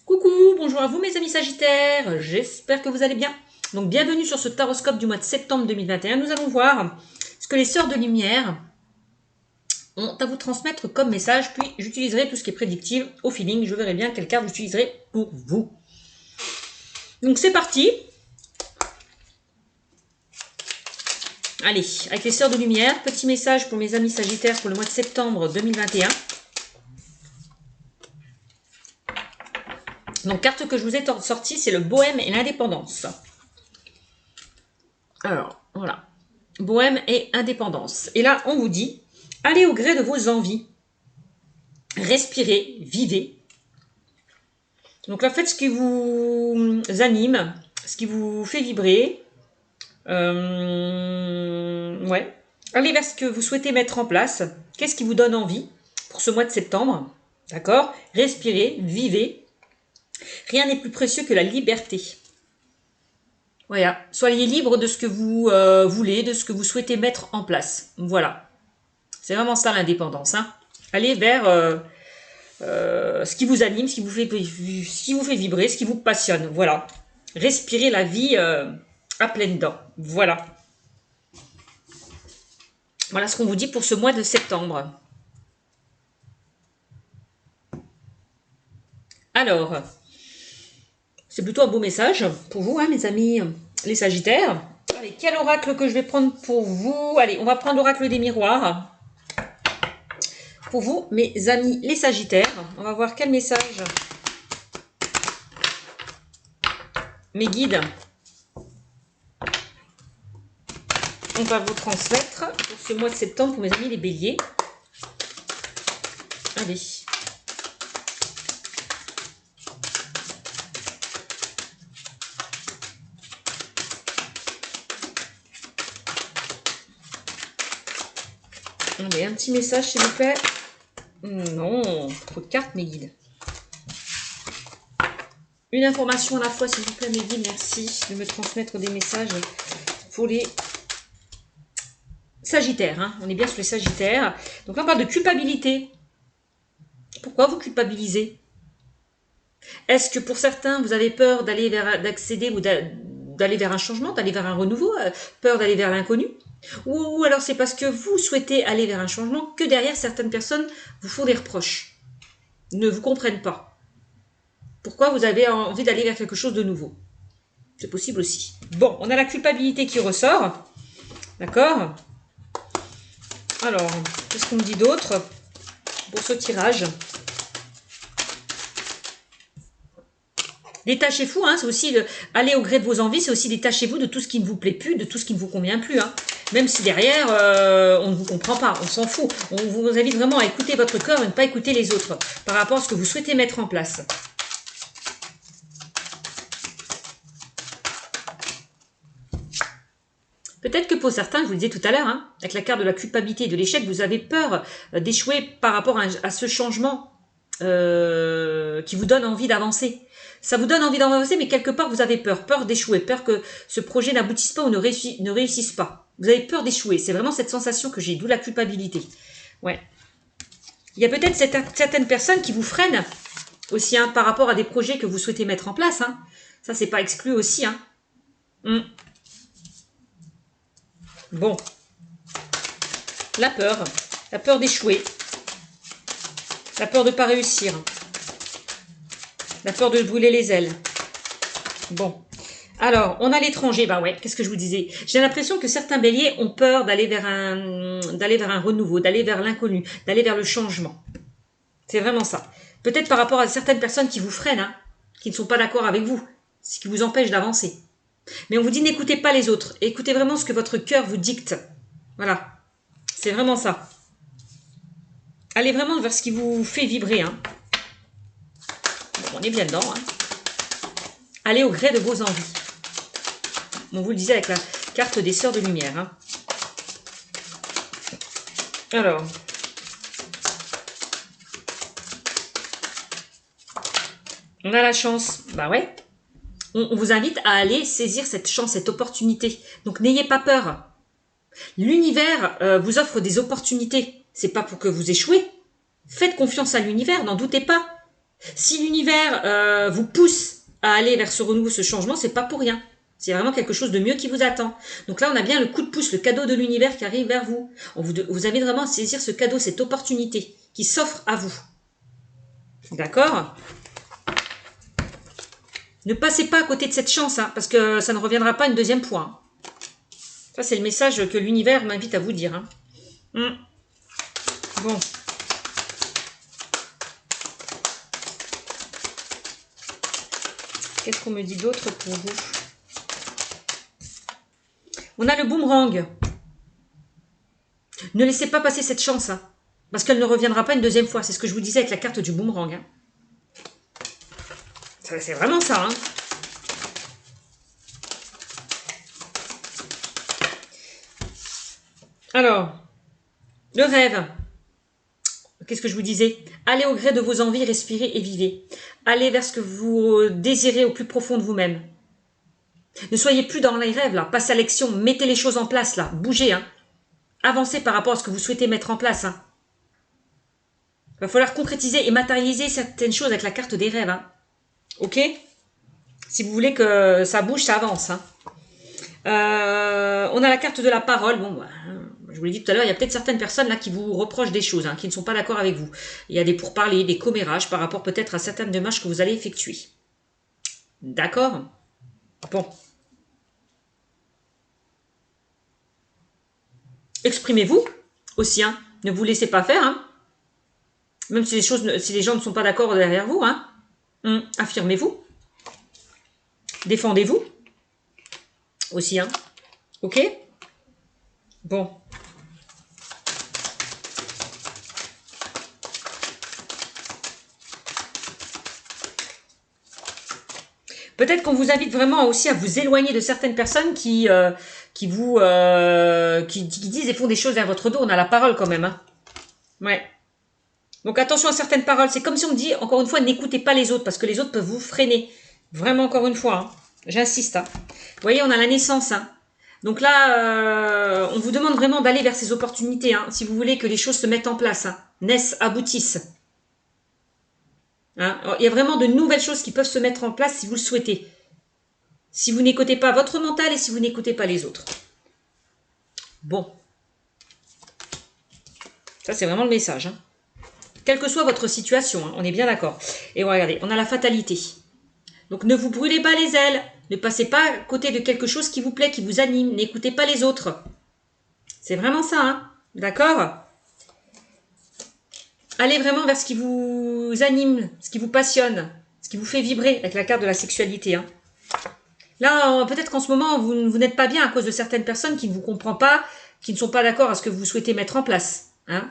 Coucou, bonjour à vous mes amis Sagittaires, j'espère que vous allez bien. Donc bienvenue sur ce taroscope du mois de septembre 2021. Nous allons voir ce que les sœurs de lumière ont à vous transmettre comme message, puis j'utiliserai tout ce qui est prédictif au feeling, je verrai bien quelle carte j'utiliserai pour vous. Donc c'est parti. Allez, avec les sœurs de lumière, petit message pour mes amis Sagittaires pour le mois de septembre 2021. Donc, carte que je vous ai sortie, c'est le bohème et l'indépendance. Alors, voilà. Bohème et indépendance. Et là, on vous dit, allez au gré de vos envies. Respirez, vivez. Donc là, faites ce qui vous anime, ce qui vous fait vibrer. Ouais. Allez vers ce que vous souhaitez mettre en place. Qu'est-ce qui vous donne envie pour ce mois de septembre? D'accord? Respirez, vivez. Rien n'est plus précieux que la liberté. Voilà, soyez libre de ce que vous voulez, de ce que vous souhaitez mettre en place. Voilà, c'est vraiment ça l'indépendance. Hein. Allez vers ce qui vous anime, ce qui vous fait vibrer, ce qui vous passionne. Voilà, respirez la vie à pleines dents. Voilà. Voilà ce qu'on vous dit pour ce mois de septembre. Alors, c'est plutôt un beau message pour vous, hein, mes amis, les Sagittaires. Allez, quel oracle que je vais prendre pour vous? Allez, on va prendre l'oracle des miroirs. Pour vous, mes amis, les Sagittaires. On va voir quel message mes guides on va vous transmettre pour ce mois de septembre pour mes amis les Béliers. Allez. Allez, un petit message s'il vous plaît. Non, trop de cartes mes guides. Une information à la fois s'il vous plaît mes guides, merci de me transmettre des messages pour les Sagittaires. Hein. On est bien sur les Sagittaires. Donc là on parle de culpabilité. Pourquoi vous culpabilisez? Est-ce que pour certains vous avez peur d'aller d'accéder ou d'aller vers un changement, d'aller vers un renouveau, peur d'aller vers l'inconnu? Ou alors c'est parce que vous souhaitez aller vers un changement que derrière certaines personnes vous font des reproches, ne vous comprennent pas. Pourquoi vous avez envie d'aller vers quelque chose de nouveau? C'est possible aussi. Bon, on a la culpabilité qui ressort. D'accord? Alors, qu'est-ce qu'on me dit d'autre pour ce tirage? Détachez-vous, hein, c'est aussi aller au gré de vos envies, c'est aussi détachez-vous de tout ce qui ne vous plaît plus, de tout ce qui ne vous convient plus. Hein. Même si derrière, on ne vous comprend pas, on s'en fout. On vous invite vraiment à écouter votre cœur et ne pas écouter les autres par rapport à ce que vous souhaitez mettre en place. Peut-être que pour certains, je vous le disais tout à l'heure, hein, avec la carte de la culpabilité et de l'échec, vous avez peur d'échouer par rapport à ce changement qui vous donne envie d'avancer. Ça vous donne envie d'avancer, mais quelque part, vous avez peur d'échouer, peur que ce projet n'aboutisse pas ou ne réussisse pas. Vous avez peur d'échouer. C'est vraiment cette sensation que j'ai, d'où la culpabilité. Ouais. Il y a peut-être certaines personnes qui vous freinent aussi hein, par rapport à des projets que vous souhaitez mettre en place. Hein. Ça, c'est pas exclu aussi. Hein. Bon. La peur d'échouer. La peur de ne pas réussir. La peur de brûler les ailes. Bon. Alors, on a l'étranger. Bah ouais, qu'est-ce que je vous disais? J'ai l'impression que certains béliers ont peur d'aller vers un renouveau, d'aller vers l'inconnu, d'aller vers le changement. C'est vraiment ça. Peut-être par rapport à certaines personnes qui vous freinent, hein, qui ne sont pas d'accord avec vous, ce qui vous empêche d'avancer. Mais on vous dit n'écoutez pas les autres. Écoutez vraiment ce que votre cœur vous dicte. Voilà. C'est vraiment ça. Allez vraiment vers ce qui vous fait vibrer. Hein. Bon, on est bien dedans. Hein. Allez au gré de vos envies. On vous le disait avec la carte des sœurs de lumière. Hein. Alors. On a la chance. Bah ouais. On vous invite à aller saisir cette chance, cette opportunité. Donc n'ayez pas peur. L'univers vous offre des opportunités. C'est pas pour que vous échouez. Faites confiance à l'univers, n'en doutez pas. Si l'univers vous pousse à aller vers ce renouveau, ce changement, c'est pas pour rien. C'est vraiment quelque chose de mieux qui vous attend. Donc là, on a bien le coup de pouce, le cadeau de l'univers qui arrive vers vous. Vous avez vraiment à saisir ce cadeau, cette opportunité qui s'offre à vous. D'accord? Ne passez pas à côté de cette chance, hein, parce que ça ne reviendra pas une deuxième fois. Hein. Ça, c'est le message que l'univers m'invite à vous dire. Hein. Bon. Qu'est-ce qu'on me dit d'autre pour vous? On a le boomerang. Ne laissez pas passer cette chance, hein, parce qu'elle ne reviendra pas une deuxième fois. C'est ce que je vous disais avec la carte du boomerang. Hein. C'est vraiment ça. Hein. Alors, le rêve. Qu'est-ce que je vous disais? Allez au gré de vos envies, respirez et vivez. Allez vers ce que vous désirez au plus profond de vous-même. Ne soyez plus dans les rêves, là. Passez à l'action, mettez les choses en place, là. Bougez, hein. Avancez par rapport à ce que vous souhaitez mettre en place, hein. Il va falloir concrétiser et matérialiser certaines choses avec la carte des rêves, hein. Ok? Si vous voulez que ça bouge, ça avance, hein. On a la carte de la parole. Bon, je vous l'ai dit tout à l'heure, il y a peut-être certaines personnes là qui vous reprochent des choses, hein, qui ne sont pas d'accord avec vous. Il y a des pourparlers, des commérages par rapport peut-être à certaines démarches que vous allez effectuer. D'accord? Bon. Exprimez-vous aussi, hein. Ne vous laissez pas faire, hein. Même si les gens ne sont pas d'accord derrière vous, hein. Affirmez-vous. Défendez-vous aussi, hein. Ok? Bon. Peut-être qu'on vous invite vraiment aussi à vous éloigner de certaines personnes qui disent et font des choses vers votre dos. On a la parole quand même, hein. Ouais. Donc attention à certaines paroles. C'est comme si on dit, encore une fois, n'écoutez pas les autres, parce que les autres peuvent vous freiner. Vraiment, encore une fois, hein. J'insiste. Hein. Vous voyez, on a la naissance. Hein. Donc là, on vous demande vraiment d'aller vers ces opportunités, hein, si vous voulez que les choses se mettent en place, hein, naissent, aboutissent. Hein. Il y a vraiment de nouvelles choses qui peuvent se mettre en place si vous le souhaitez. Si vous n'écoutez pas votre mental et si vous n'écoutez pas les autres. Bon. Ça, c'est vraiment le message. Hein. Quelle que soit votre situation, hein, on est bien d'accord. Et regardez, on a la fatalité. Donc ne vous brûlez pas les ailes. Ne passez pas à côté de quelque chose qui vous plaît, qui vous anime. N'écoutez pas les autres. C'est vraiment ça, hein. D'accord? Allez vraiment vers ce qui vous anime, ce qui vous passionne, ce qui vous fait vibrer avec la carte de la sexualité. Hein. Là, peut-être qu'en ce moment, vous n'êtes pas bien à cause de certaines personnes qui ne vous comprennent pas, qui ne sont pas d'accord à ce que vous souhaitez mettre en place. Hein.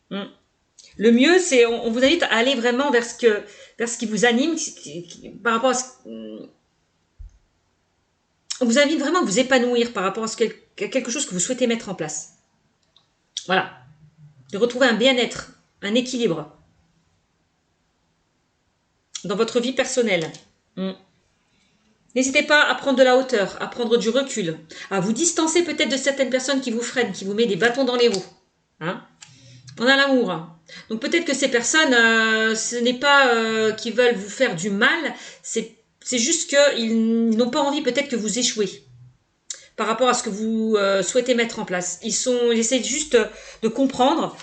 Le mieux, c'est, on vous invite à aller vraiment vers ce qui vous anime, par rapport à ce... On vous invite vraiment à vous épanouir par rapport à quelque chose que vous souhaitez mettre en place. Voilà. De retrouver un bien-être, un équilibre dans votre vie personnelle. N'hésitez pas à prendre de la hauteur, à prendre du recul, à vous distancer peut-être de certaines personnes qui vous freinent, qui vous mettent des bâtons dans les roues. Hein? On a l'amour. Hein. Donc peut-être que ces personnes, ce n'est pas qu'ils veulent vous faire du mal, c'est juste qu'ils n'ont pas envie peut-être que vous échouez par rapport à ce que vous souhaitez mettre en place. Ils essaient juste de comprendre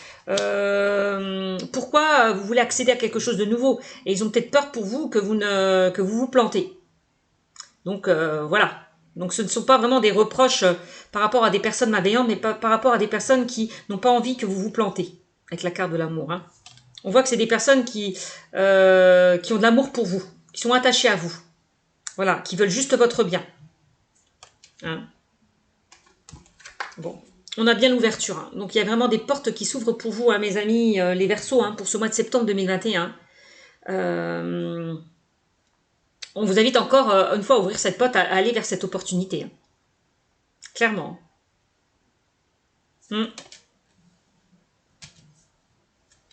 pourquoi vous voulez accéder à quelque chose de nouveau. Et ils ont peut-être peur pour vous que vous vous plantez. Donc voilà. Donc ce ne sont pas vraiment des reproches par rapport à des personnes malveillantes, mais par rapport à des personnes qui n'ont pas envie que vous vous plantez. Avec la carte de l'amour. Hein. On voit que c'est des personnes qui ont de l'amour pour vous, qui sont attachées à vous. Voilà, qui veulent juste votre bien. Hein. Bon, on a bien l'ouverture. Hein. Donc il y a vraiment des portes qui s'ouvrent pour vous, hein, mes amis, les Verseaux, hein, pour ce mois de septembre 2021. On vous invite encore une fois à ouvrir cette porte, à aller vers cette opportunité. Hein. Clairement.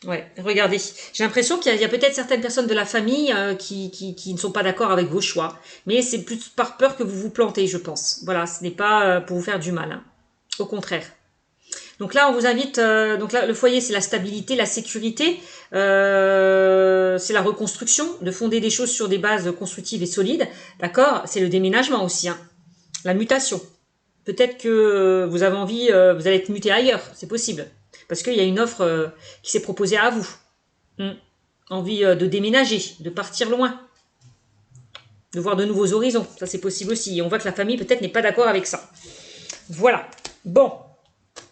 Ouais, regardez. J'ai l'impression qu'il y a peut-être certaines personnes de la famille qui ne sont pas d'accord avec vos choix. Mais c'est plus par peur que vous vous plantez, je pense. Voilà, ce n'est pas pour vous faire du mal. Hein. Au contraire. Donc là, on vous invite, donc là, le foyer, c'est la stabilité, la sécurité, c'est la reconstruction, de fonder des choses sur des bases constructives et solides, d'accord? C'est le déménagement aussi, hein, la mutation. Peut-être que vous avez envie, vous allez être muté ailleurs, c'est possible, parce qu'il y a une offre qui s'est proposée à vous. Envie de déménager, de partir loin, de voir de nouveaux horizons, ça c'est possible aussi. Et on voit que la famille peut-être n'est pas d'accord avec ça. Voilà, bon.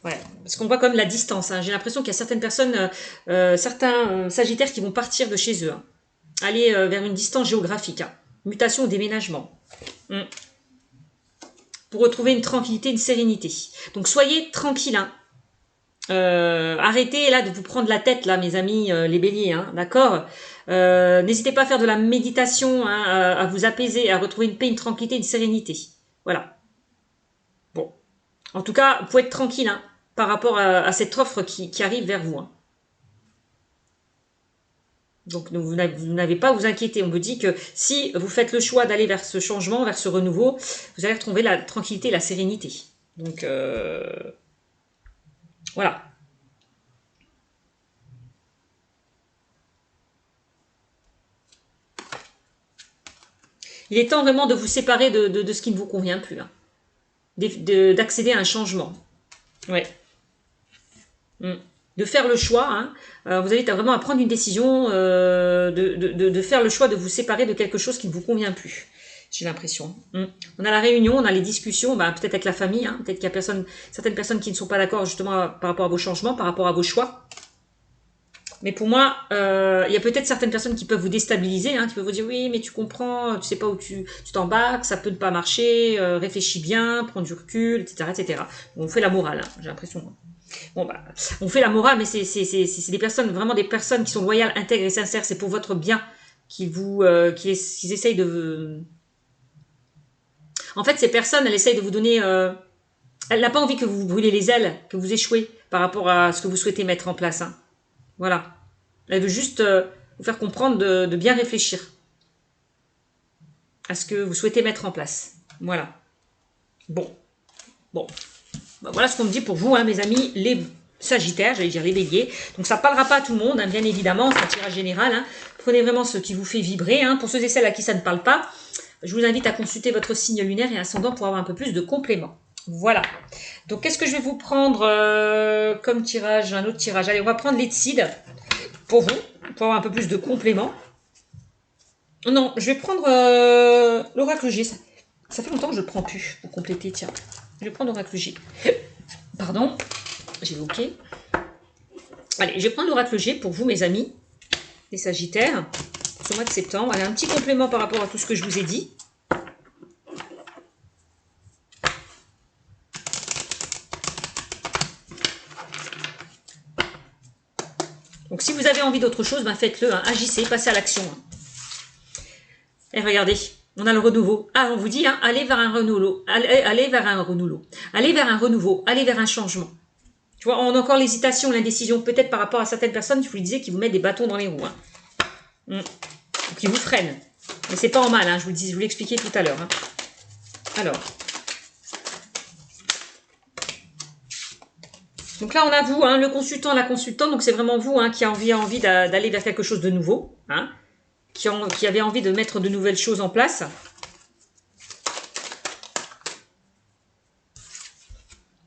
Ouais, parce qu'on voit quand même la distance. Hein. J'ai l'impression qu'il y a certaines personnes, certains sagittaires qui vont partir de chez eux. Hein. Aller vers une distance géographique. Hein. Mutation ou déménagement. Pour retrouver une tranquillité, une sérénité. Donc soyez tranquille. Hein. Arrêtez là de vous prendre la tête, là, mes amis, les béliers. Hein, d'accord. N'hésitez pas à faire de la méditation, hein, à vous apaiser, à retrouver une paix, une tranquillité, une sérénité. Voilà. Bon. En tout cas, vous pouvez être tranquille, hein, par rapport à cette offre qui arrive vers vous. Hein. Donc, vous n'avez pas à vous inquiéter. On vous dit que si vous faites le choix d'aller vers ce changement, vers ce renouveau, vous allez retrouver la tranquillité et la sérénité. Donc, voilà. Il est temps vraiment de vous séparer de ce qui ne vous convient plus. Hein. D'accéder à un changement. Ouais. De faire le choix, hein. Vous invite vraiment à prendre une décision, de faire le choix de vous séparer de quelque chose qui ne vous convient plus. J'ai l'impression. On a la réunion, on a les discussions, bah, peut-être avec la famille, hein, peut-être qu'il y a certaines personnes qui ne sont pas d'accord justement par rapport à vos changements, par rapport à vos choix. Mais pour moi, il y a peut-être certaines personnes qui peuvent vous déstabiliser, hein, qui peuvent vous dire oui, mais tu comprends, tu sais pas où tu t'embarques, ça peut ne pas marcher, réfléchis bien, prends du recul, etc., etc. On fait la morale, hein, j'ai l'impression. Bon bah, on fait la morale, mais c'est des personnes, vraiment des personnes qui sont loyales, intègres et sincères. C'est pour votre bien qu'ils essayent de. En fait, ces personnes, elles essayent de vous donner. Elle n'a pas envie que vous brûlez les ailes, que vous échouez par rapport à ce que vous souhaitez mettre en place. Hein. Voilà. Elle veut juste vous faire comprendre de bien réfléchir à ce que vous souhaitez mettre en place. Voilà. Bon. Ben, voilà ce qu'on me dit pour vous, hein, mes amis, les Sagittaires, j'allais dire les Béliers. Donc ça ne parlera pas à tout le monde, hein, bien évidemment, c'est un tirage général. Hein. Prenez vraiment ce qui vous fait vibrer. Hein. Pour ceux et celles à qui ça ne parle pas, je vous invite à consulter votre signe lunaire et ascendant pour avoir un peu plus de compléments. Voilà. Donc qu'est-ce que je vais vous prendre comme tirage, un autre tirage. Allez, on va prendre l'Etsid pour vous, pour avoir un peu plus de compléments. Non, je vais prendre l'Oracle G. Ça fait longtemps que je ne le prends plus pour compléter, tiens. Je vais prendre l'Oracle G. Pardon, j'ai évoqué. Allez, je vais prendre l'Oracle G pour vous, mes amis, les Sagittaires, pour ce mois de septembre. Allez, un petit complément par rapport à tout ce que je vous ai dit. Donc, si vous avez envie d'autre chose, ben faites-le, hein, agissez, passez à l'action. Hein. Et regardez, on a le renouveau. Ah, on vous dit, hein, allez vers un renouveau, allez vers un renouveau, allez vers un renouveau, allez vers un changement. Tu vois, on a encore l'hésitation, l'indécision, peut-être par rapport à certaines personnes, je vous le disais, qui vous mettent des bâtons dans les roues. Hein. Qui vous freinent. Mais c'est pas en mal, hein, je vous l'ai expliqué tout à l'heure. Hein. Alors. Donc là, on a vous, hein, le consultant, la consultante, donc c'est vraiment vous hein, qui a envie d'aller vers quelque chose de nouveau. Hein. Qui avait envie de mettre de nouvelles choses en place.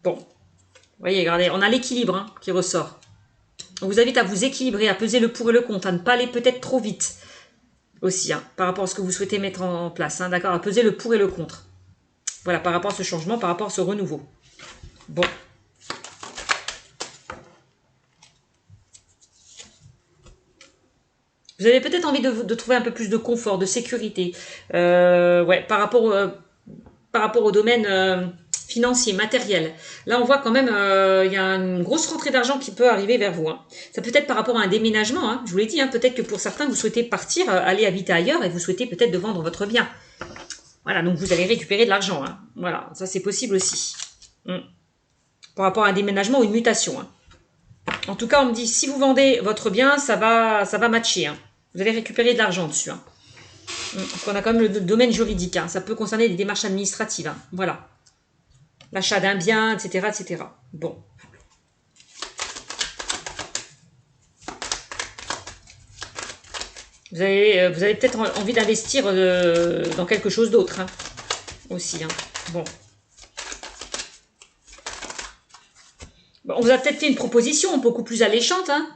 Bon, vous voyez, regardez, on a l'équilibre hein, qui ressort. On vous invite à vous équilibrer, à peser le pour et le contre, à ne pas aller peut-être trop vite aussi, hein, par rapport à ce que vous souhaitez mettre en place, hein, d'accord, à peser le pour et le contre. Voilà, par rapport à ce changement, par rapport à ce renouveau. Bon. Vous avez peut-être envie de trouver un peu plus de confort, de sécurité, ouais, par rapport au domaine financier, matériel. Là, on voit quand même, il y a une grosse rentrée d'argent qui peut arriver vers vous. Hein. Ça peut être par rapport à un déménagement, hein. Je vous l'ai dit, hein, peut-être que pour certains, vous souhaitez partir, aller habiter ailleurs et vous souhaitez peut-être de vendre votre bien. Voilà, donc vous allez récupérer de l'argent. Hein. Voilà, ça c'est possible aussi. Par rapport à un déménagement ou une mutation. Hein. En tout cas, on me dit, si vous vendez votre bien, ça va matcher. Hein. Vous allez récupérer de l'argent dessus. Hein. Parce qu'on a quand même le domaine juridique. Hein. Ça peut concerner des démarches administratives. Hein. Voilà. L'achat d'un bien, etc., etc. Bon. Vous avez peut-être envie d'investir dans quelque chose d'autre, hein, aussi. Hein. Bon. On vous a peut-être fait une proposition beaucoup plus alléchante, hein,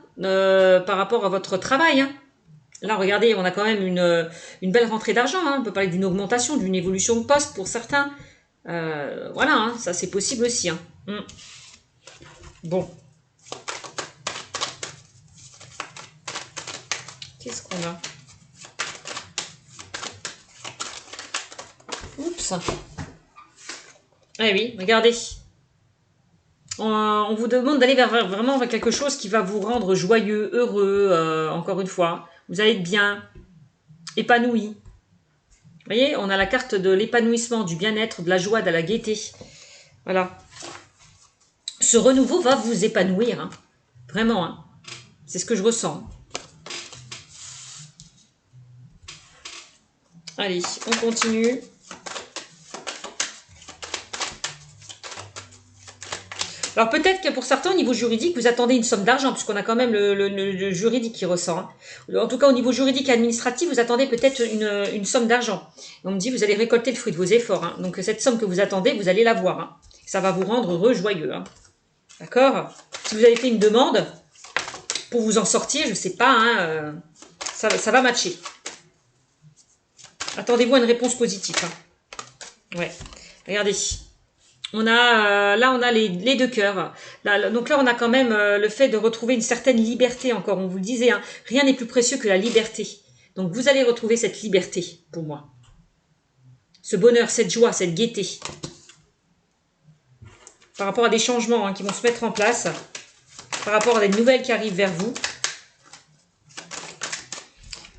par rapport à votre travail. Hein. Là, regardez, on a quand même une belle rentrée d'argent. Hein. On peut parler d'une augmentation, d'une évolution de poste pour certains. Voilà, hein, ça c'est possible aussi. Hein. Bon. Qu'est-ce qu'on a? Oups. Eh oui, regardez. On vous demande d'aller vraiment vers quelque chose qui va vous rendre joyeux, heureux, encore une fois. Vous allez être bien, épanoui. Vous voyez, on a la carte de l'épanouissement, du bien-être, de la joie, de la gaieté. Voilà. Ce renouveau va vous épanouir. Hein. Vraiment. Hein. C'est ce que je ressens. Allez, on continue. Alors peut-être que pour certains, au niveau juridique, vous attendez une somme d'argent, puisqu'on a quand même le juridique qui ressort. Hein. En tout cas, au niveau juridique et administratif, vous attendez peut-être une somme d'argent. On me dit, vous allez récolter le fruit de vos efforts. Hein. Donc cette somme que vous attendez, vous allez l'avoir. Hein. Ça va vous rendre heureux, joyeux. Hein. D'accord? Si vous avez fait une demande, pour vous en sortir, je ne sais pas, hein, ça va matcher. Attendez-vous à une réponse positive. Hein. Ouais. Regardez. On a, là, on a les deux cœurs. Là, donc là, on a quand même le fait de retrouver une certaine liberté encore. On vous le disait, hein, rien n'est plus précieux que la liberté. Donc, vous allez retrouver cette liberté, pour moi. Ce bonheur, cette joie, cette gaieté. Par rapport à des changements hein, qui vont se mettre en place. Par rapport à des nouvelles qui arrivent vers vous.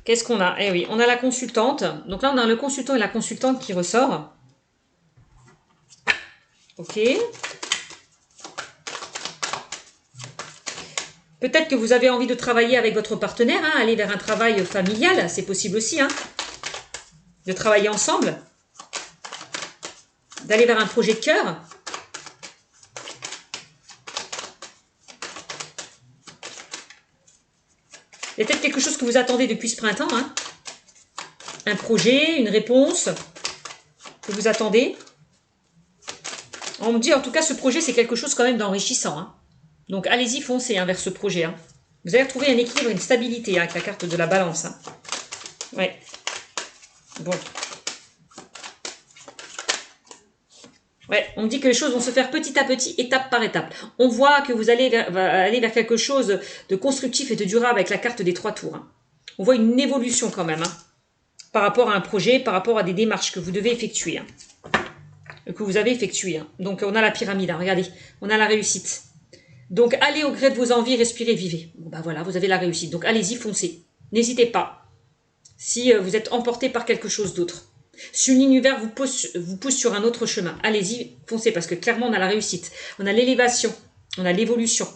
Qu'est-ce qu'on a? Eh oui, on a la consultante. Donc là, on a le consultant et la consultante qui ressort. Ok. Peut-être que vous avez envie de travailler avec votre partenaire, hein, aller vers un travail familial, c'est possible aussi. Hein, de travailler ensemble. D'aller vers un projet de cœur. Il y a peut-être quelque chose que vous attendez depuis ce printemps. Hein. Un projet, une réponse que vous attendez. On me dit, en tout cas, ce projet, c'est quelque chose quand même d'enrichissant. Hein. Donc, allez-y, foncez hein, vers ce projet. Hein. Vous allez retrouver un équilibre, une stabilité hein, avec la carte de la balance. Hein. Ouais. Bon. Ouais, on me dit que les choses vont se faire petit à petit, étape par étape. On voit que vous allez aller vers quelque chose de constructif et de durable avec la carte des 3 tours. Hein. On voit une évolution quand même. Hein, par rapport à un projet, par rapport à des démarches que vous devez effectuer. Hein. Que vous avez effectué. Hein. Donc, on a la pyramide, hein, regardez, on a la réussite. Donc, allez au gré de vos envies, respirez, vivez. Bon, ben voilà, vous avez la réussite. Donc, allez-y, foncez. N'hésitez pas. Si vous êtes emporté par quelque chose d'autre. Si l'univers vous pousse sur un autre chemin, allez-y, foncez, parce que clairement, on a la réussite. On a l'élévation, on a l'évolution.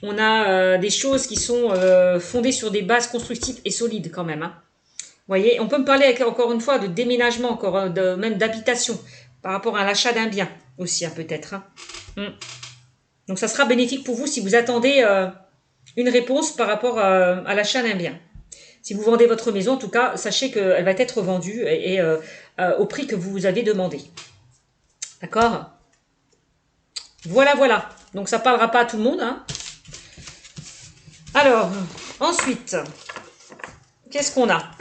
On a des choses qui sont fondées sur des bases constructives et solides quand même. Hein. Vous voyez, on peut me parler encore une fois de déménagement, encore même d'habitation. Par rapport à l'achat d'un bien aussi, hein, peut-être. Hein. Donc, ça sera bénéfique pour vous si vous attendez une réponse par rapport à l'achat d'un bien. Si vous vendez votre maison, en tout cas, sachez qu'elle va être vendue et au prix que vous avez demandé. D'accord? Voilà, voilà. Donc, ça ne parlera pas à tout le monde. Hein. Alors, ensuite, qu'est-ce qu'on a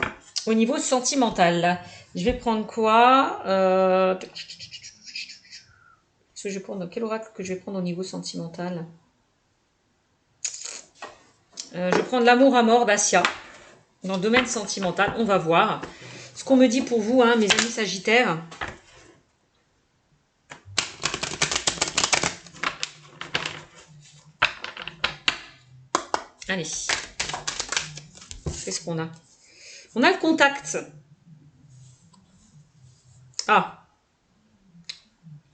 au niveau sentimental? Je vais prendre quoi que je vais prendre, quel oracle que je vais prendre au niveau sentimental? Je vais prendre l'amour à mort d'Asia. Dans le domaine sentimental, on va voir. Ce qu'on me dit pour vous, hein, mes amis sagittaires. Allez. Qu'est-ce qu'on a? On a le contact. Ah.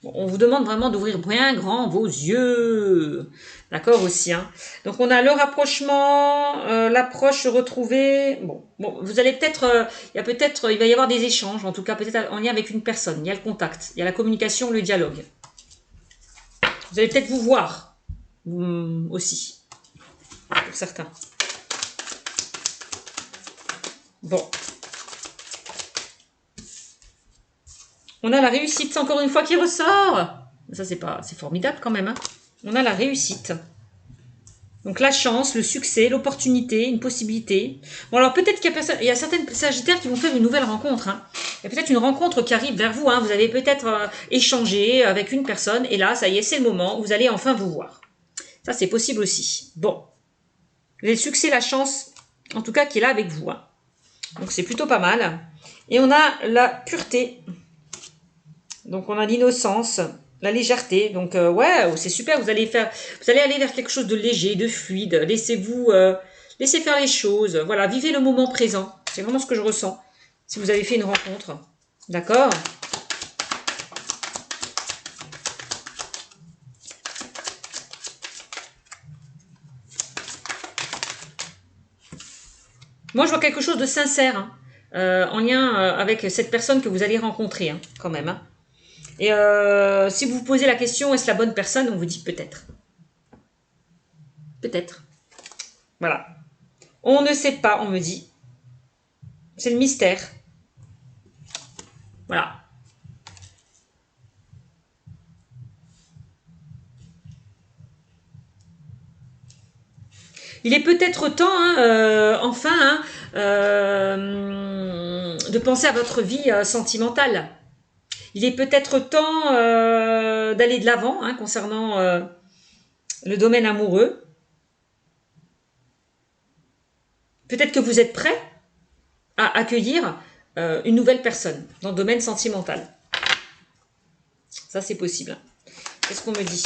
Bon, on vous demande vraiment d'ouvrir bien grand vos yeux. D'accord aussi. Hein. Donc, on a le rapprochement, l'approche retrouvée. Bon, vous allez peut-être, il va y avoir des échanges, en tout cas peut-être en lien avec une personne. Il y a le contact, il y a la communication, le dialogue. Vous allez peut-être vous voir aussi, pour certains. Bon. On a la réussite, encore une fois, qui ressort. Ça, c'est formidable quand même. Hein. On a la réussite. Donc la chance, le succès, l'opportunité, une possibilité. Bon alors peut-être qu'il y a certaines sagittaires qui vont faire une nouvelle rencontre. Hein. Il y a peut-être une rencontre qui arrive vers vous. Hein. Vous avez peut-être échangé avec une personne et là, ça y est, c'est le moment où vous allez enfin vous voir. Ça, c'est possible aussi. Bon. Vous avez le succès, la chance, en tout cas, qui est là avec vous. Hein. Donc c'est plutôt pas mal. Et on a la pureté. Donc on a l'innocence. La légèreté, donc ouais, c'est super, vous allez aller vers quelque chose de léger, de fluide, laissez faire les choses, voilà, vivez le moment présent, c'est vraiment ce que je ressens, si vous avez fait une rencontre, d'accord? Moi je vois quelque chose de sincère, hein, en lien avec cette personne que vous allez rencontrer, hein, quand même, hein. Et si vous vous posez la question, est-ce la bonne personne, on vous dit peut-être. Peut-être. Voilà. On ne sait pas, on me dit. C'est le mystère. Voilà. Il est peut-être temps, hein, enfin, hein, de penser à votre vie sentimentale. Il est peut-être temps d'aller de l'avant hein, concernant le domaine amoureux. Peut-être que vous êtes prêt à accueillir une nouvelle personne dans le domaine sentimental. Ça, c'est possible. Qu'est-ce qu'on me dit ?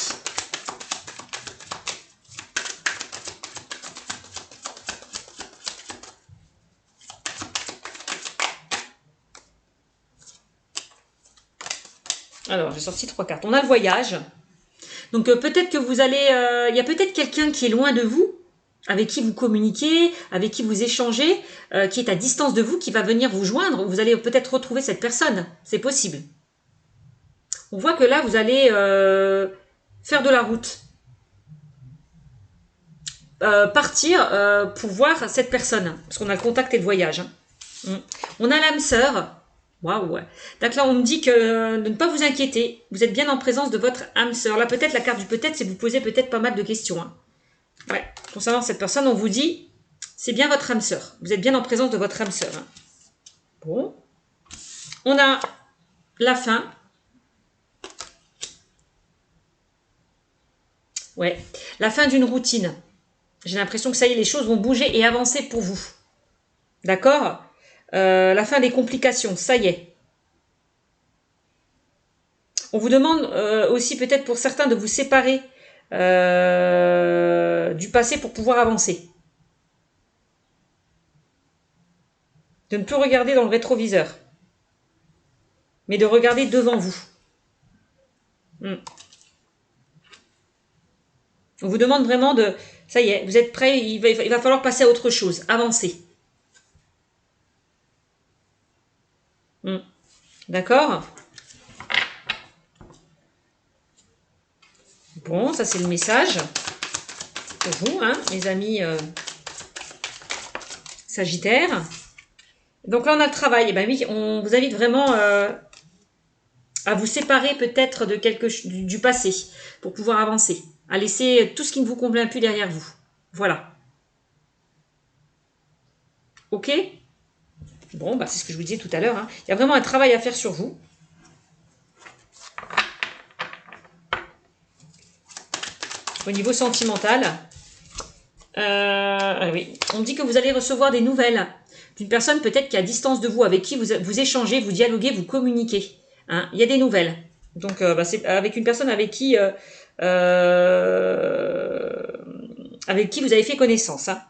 Alors, j'ai sorti 3 cartes. On a le voyage. Donc, peut-être que vous allez... Il y a peut-être quelqu'un qui est loin de vous, avec qui vous communiquez, avec qui vous échangez, qui est à distance de vous, qui va venir vous joindre. Vous allez peut-être retrouver cette personne. C'est possible. On voit que là, vous allez faire de la route. Partir pour voir cette personne. Parce qu'on a le contact et le voyage. Hein. On a l'âme sœur. Waouh. Donc là, on me dit que de ne pas vous inquiéter. Vous êtes bien en présence de votre âme sœur. Là, peut-être, la carte du peut-être, c'est que vous posez peut-être pas mal de questions. Hein. Ouais. Concernant cette personne, on vous dit, c'est bien votre âme sœur. Vous êtes bien en présence de votre âme sœur. Hein. Bon. On a la fin. Ouais. La fin d'une routine. J'ai l'impression que ça y est, les choses vont bouger et avancer pour vous. D'accord ? La fin des complications, ça y est. On vous demande aussi peut-être pour certains de vous séparer du passé pour pouvoir avancer. De ne plus regarder dans le rétroviseur, mais de regarder devant vous. On vous demande vraiment de... Ça y est, vous êtes prêts, il va falloir passer à autre chose, avancer. D'accord ? Bon, ça c'est le message pour vous, hein, mes amis Sagittaires. Donc là, on a le travail. Eh ben oui, on vous invite vraiment à vous séparer peut-être de du passé pour pouvoir avancer. À laisser tout ce qui ne vous convient plus derrière vous. Voilà. Ok ? Bon, bah, c'est ce que je vous disais tout à l'heure. Hein. Il y a vraiment un travail à faire sur vous. Au niveau sentimental. Oui. On me dit que vous allez recevoir des nouvelles d'une personne peut-être qui est à distance de vous, avec qui vous échangez, vous dialoguez, vous communiquez. Hein. Il y a des nouvelles. Donc, c'est avec une personne avec qui vous avez fait connaissance. Hein.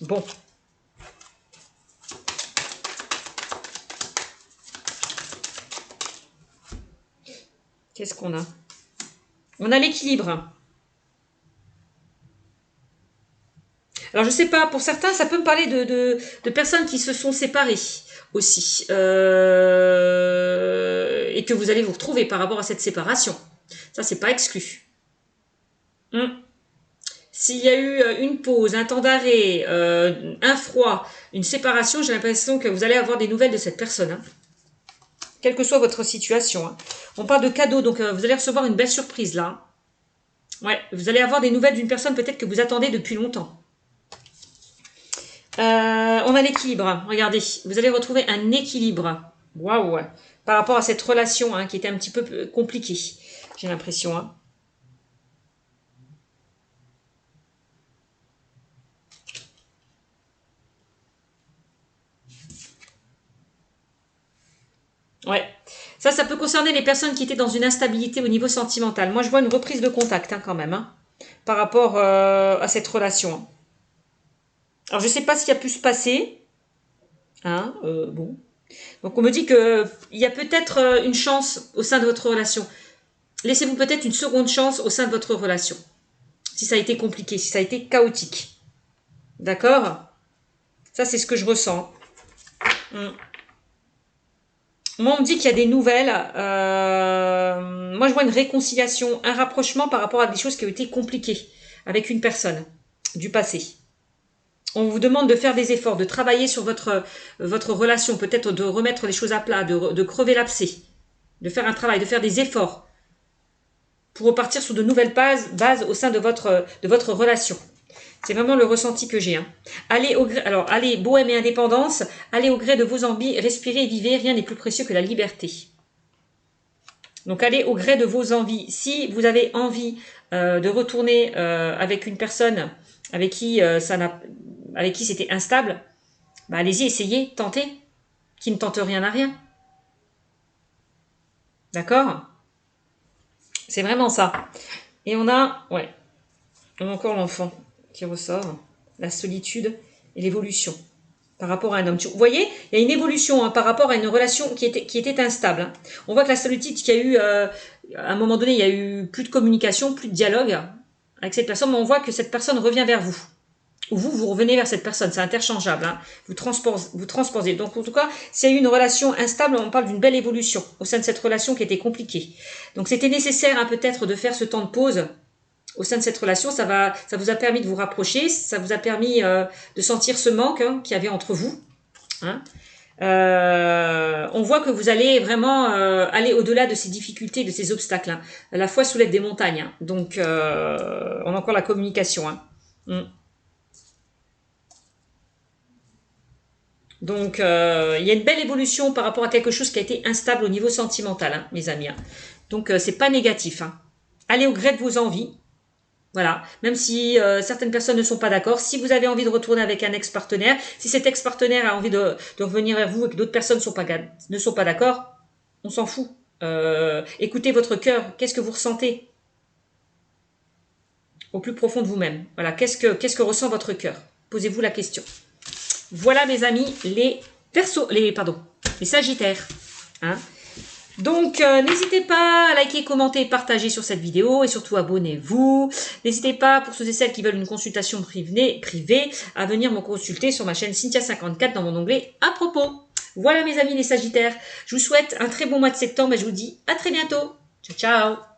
Bon. Qu'est-ce qu'on a ? On a l'équilibre. Alors, je sais pas, pour certains, ça peut me parler de personnes qui se sont séparées aussi. Et que vous allez vous retrouver par rapport à cette séparation. Ça, c'est pas exclu. S'il y a eu une pause, un temps d'arrêt, un froid, une séparation, j'ai l'impression que vous allez avoir des nouvelles de cette personne. Hein. Quelle que soit votre situation. Hein. On parle de cadeaux, donc vous allez recevoir une belle surprise là. Ouais, vous allez avoir des nouvelles d'une personne peut-être que vous attendez depuis longtemps. On a l'équilibre. Regardez, vous allez retrouver un équilibre. Waouh! Par rapport à cette relation hein, qui était un petit peu compliquée, j'ai l'impression. Hein. Ouais. Ça peut concerner les personnes qui étaient dans une instabilité au niveau sentimental. Moi, je vois une reprise de contact hein, quand même, hein, par rapport à cette relation. Alors, je ne sais pas ce qui a pu se passer. Hein, bon. Donc, on me dit qu'il y a peut-être une chance au sein de votre relation. Laissez-vous peut-être une seconde chance au sein de votre relation. Si ça a été compliqué, si ça a été chaotique. D'accord? Ça, c'est ce que je ressens. Moi, on me dit qu'il y a des nouvelles. Moi, je vois une réconciliation, un rapprochement par rapport à des choses qui ont été compliquées avec une personne du passé. On vous demande de faire des efforts, de travailler sur votre relation, peut-être de remettre les choses à plat, de crever l'abcès, de faire un travail, de faire des efforts pour repartir sur de nouvelles bases au sein de votre relation. C'est vraiment le ressenti que j'ai. Hein. Allez, bohème et indépendance, allez au gré de vos envies, respirez et vivez, rien n'est plus précieux que la liberté. Donc allez au gré de vos envies. Si vous avez envie de retourner avec une personne avec qui c'était instable, bah allez-y, essayez, tentez. Qui ne tente rien à rien. D'accord? C'est vraiment ça. Et on a encore l'enfant qui ressort, la solitude et l'évolution par rapport à un homme. Vous voyez, il y a une évolution hein, par rapport à une relation qui était instable. Hein. On voit que la solitude qu'il y a eu, à un moment donné, il y a eu plus de communication, plus de dialogue avec cette personne, mais on voit que cette personne revient vers vous. Ou vous revenez vers cette personne, c'est interchangeable. Hein. Vous transposez. Donc en tout cas, s'il y a eu une relation instable, on parle d'une belle évolution au sein de cette relation qui était compliquée. Donc c'était nécessaire hein, peut-être de faire ce temps de pause au sein de cette relation, ça vous a permis de vous rapprocher, ça vous a permis de sentir ce manque hein, qu'il y avait entre vous. Hein. On voit que vous allez vraiment aller au-delà de ces difficultés, de ces obstacles. Hein. La foi soulève des montagnes. Hein. Donc, on a encore la communication. Hein. Donc, il y a une belle évolution par rapport à quelque chose qui a été instable au niveau sentimental, hein, mes amis. Hein. Donc, c'est pas négatif. Hein. Allez au gré de vos envies. Voilà, même si certaines personnes ne sont pas d'accord, si vous avez envie de retourner avec un ex-partenaire, si cet ex-partenaire a envie de revenir vers vous et que d'autres personnes ne sont pas d'accord, on s'en fout. Écoutez votre cœur, qu'est-ce que vous ressentez au plus profond de vous-même? Voilà, qu'est-ce que ressent votre cœur? Posez-vous la question. Voilà mes amis, les Sagittaires. Hein. Donc, n'hésitez pas à liker, commenter, partager sur cette vidéo et surtout abonnez-vous. N'hésitez pas, pour ceux et celles qui veulent une consultation privée, à venir me consulter sur ma chaîne Cynthia54 dans mon onglet à propos. Voilà mes amis les Sagittaires, je vous souhaite un très bon mois de septembre et je vous dis à très bientôt. Ciao, ciao.